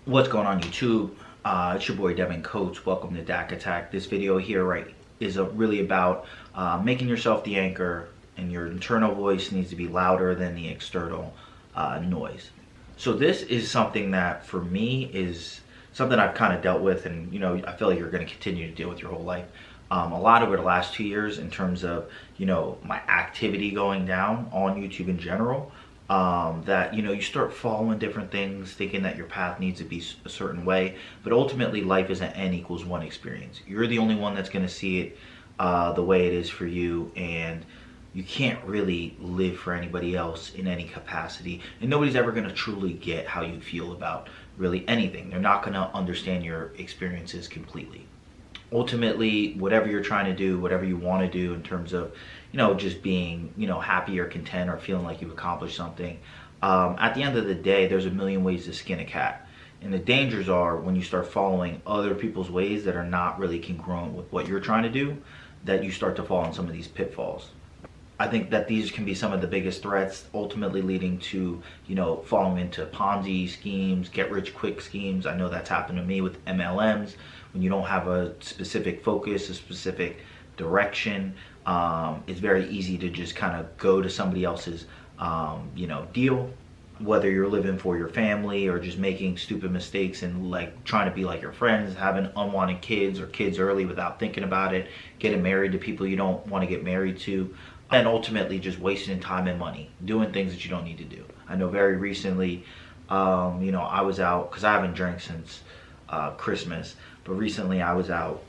What's going on YouTube? It's your boy Devin Coates. Welcome to DAC Attack. This video here, right, is really about making yourself the anchor, and your internal voice needs to be louder than the external noise. So this is something that for me is something I've kind of dealt with, and I feel like you're going to continue to deal with your whole life. A lot over the last 2 years in terms of my activity going down on YouTube in general. That you start following different things thinking that your path needs to be a certain way, but ultimately life is an n=1 experience. You're the only one that's going to see it the way it is for you, and you can't really live for anybody else in any capacity, and nobody's ever going to truly get how you feel about really anything. They're not going to understand your experiences completely. Ultimately, whatever you're trying to do, whatever you want to do in terms of just being happy or content or feeling like you've accomplished something, at the end of the day, there's a million ways to skin a cat. And the dangers are when you start following other people's ways that are not really congruent with what you're trying to do, that you start to fall in some of these pitfalls. I think that these can be some of the biggest threats, ultimately leading to, falling into Ponzi schemes, get rich quick schemes. I know that's happened to me with MLMs. When you don't have a specific focus, a specific direction, it's very easy to just kind of go to somebody else's, deal. Whether you're living for your family or just making stupid mistakes and like trying to be like your friends, having unwanted kids or kids early without thinking about it, getting married to people you don't want to get married to, and ultimately just wasting time and money doing things that you don't need to do. I know very recently, I was out because I haven't drank since Christmas, but recently I was out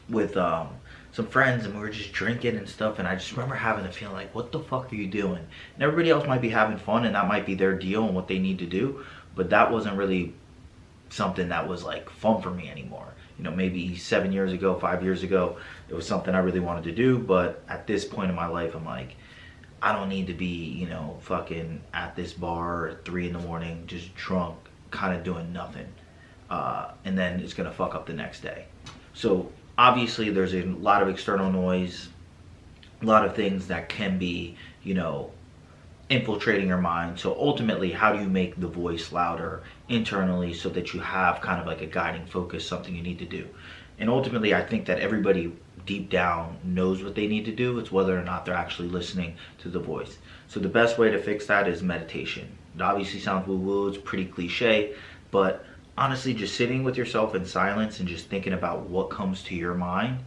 with some friends and we were just drinking and stuff, and I just remember having the feeling like, what the fuck are you doing? And everybody else might be having fun and that might be their deal and what they need to do, but that wasn't really something that was like fun for me anymore. Maybe 7 years ago, 5 years ago, it was something I really wanted to do, but at this point in my life, I'm like, I don't need to be, fucking at this bar at 3 in the morning, just drunk, kind of doing nothing. And then it's gonna fuck up the next day. So obviously there's a lot of external noise, a lot of things that can be, infiltrating your mind. So ultimately, how do you make the voice louder internally so that you have kind of like a guiding focus, something you need to do? And ultimately, I think that everybody deep down knows what they need to do. It's whether or not they're actually listening to the voice. So the best way to fix that is meditation. It obviously sounds woo-woo, it's pretty cliche, but honestly, just sitting with yourself in silence and just thinking about what comes to your mind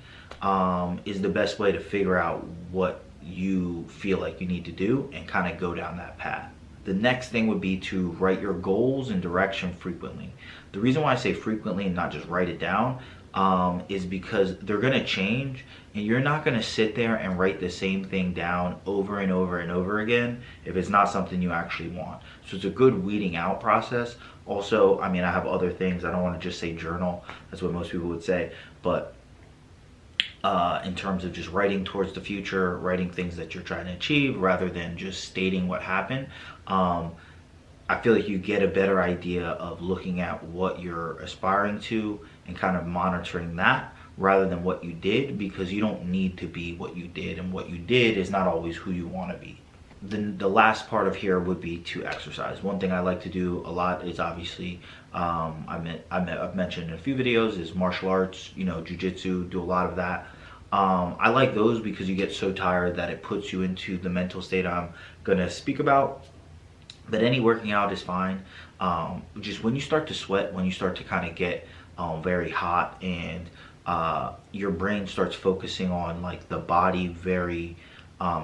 is the best way to figure out what you feel like you need to do and kind of go down that path. The next thing would be to write your goals and direction frequently. The reason why I say frequently and not just write it down is because they're going to change, and you're not going to sit there and write the same thing down over and over and over again if it's not something you actually want. So it's a good weeding out process. Also, I mean, I have other things. I don't want to just say journal. That's what most people would say. But in terms of just writing towards the future, writing things that you're trying to achieve rather than just stating what happened, I feel like you get a better idea of looking at what you're aspiring to and kind of monitoring that rather than what you did, because you don't need to be what you did, and what you did is not always who you want to be. The last part of here would be to exercise. One thing I like to do a lot is obviously, I've mentioned in a few videos, is martial arts, jiu-jitsu, do a lot of that. I like those because you get so tired that it puts you into the mental state I'm gonna speak about. But any working out is fine. Just when you start to sweat, when you start to kind of get very hot, and your brain starts focusing on like the body very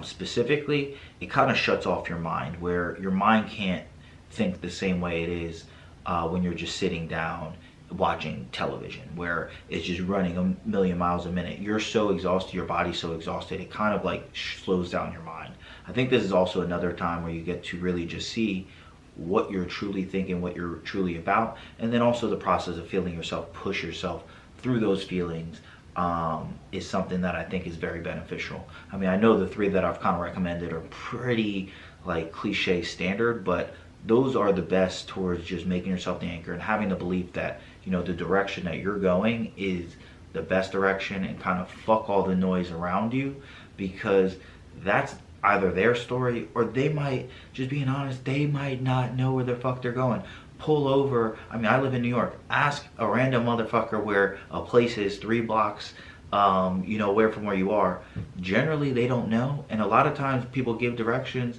specifically, it kind of shuts off your mind, where your mind can't think the same way it is when you're just sitting down watching television, where it's just running a million miles a minute. You're so exhausted, your body's so exhausted, it kind of like slows down your mind. I think this is also another time where you get to really just see what you're truly thinking, what you're truly about, and then also the process of feeling yourself, push yourself through those feelings is something that I think is very beneficial. I mean, I know the three that I've kind of recommended are pretty like cliche standard, but those are the best towards just making yourself the anchor and having the belief that the direction that you're going is the best direction, and kind of fuck all the noise around you, because that's either their story, or they might, just being honest, they might not know where the fuck they're going. pull over. I mean, I live in New York. Ask a random motherfucker where a place is 3 blocks, you know, where from where you are. Generally, they don't know. And a lot of times people give directions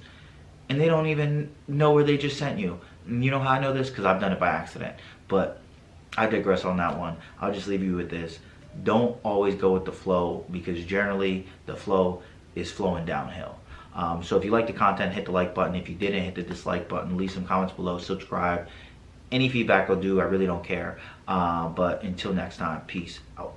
and they don't even know where they just sent you. And you know how I know this? Because I've done it by accident. But I digress on that one. I'll just leave you with this. Don't always go with the flow, because generally the flow is flowing downhill. So if you like the content, hit the like button. If you didn't, hit the dislike button. Leave some comments below. Subscribe. Any feedback will do. I really don't care. But until next time, peace out.